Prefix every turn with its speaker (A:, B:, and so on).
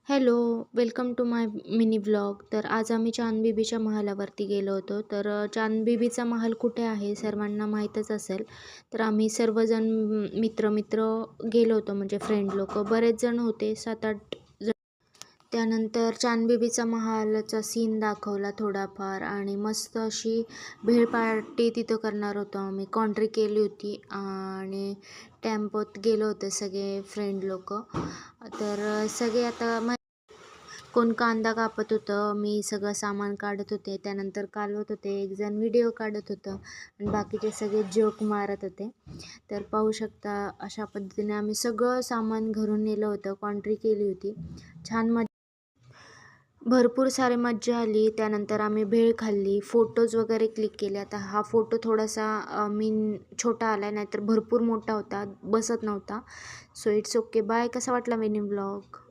A: Hello, welcome to my mini vlog. तर आज आम्ही चांदबिबीच्या महालावरती गेलो होतो. तर चांदबिबीचा महाल कुठे आहे सर्वांना माहीतच असेल. तर आम्ही सर्वजण मित्र गेलो होतो, म्हणजे फ्रेंड लोक बरेच जण होते, 7-8 जण. त्यानंतर चांदबिबीचा महालचा सीन दाखवला थोडाफार आणि मस्त अशी भेळ पार्टी तिथं करणार होतो आम्ही. कॉन्ट्री केली होती आणि टेम्पोत गेलो होते सगळे फ्रेंड लोक. तर सगळे आता कोण कांदा कापत होतं, मी सगळं सामान काढत होते, त्यानंतर कालवत होते, एक जण व्हिडिओ काढत होतं आणि बाकीचे सगळे जोक मारत होते. तर पाहू शकता अशा पद्धतीने आम्ही सगळं सामान घरून नेलं होतं, कॉन्ट्री केली होती. छान भरपूर सारी मज्जा आली. त्यानंतर आम्ही भेळ खाल्ली, फोटोज वगैरे क्लिक केले. आता हा फोटो थोडासा छोटा आला, नाहीतर भरपूर मोठा होता, बसत नव्हता. So it's okay. बाय. कसा वाटला मिनी ब्लॉग?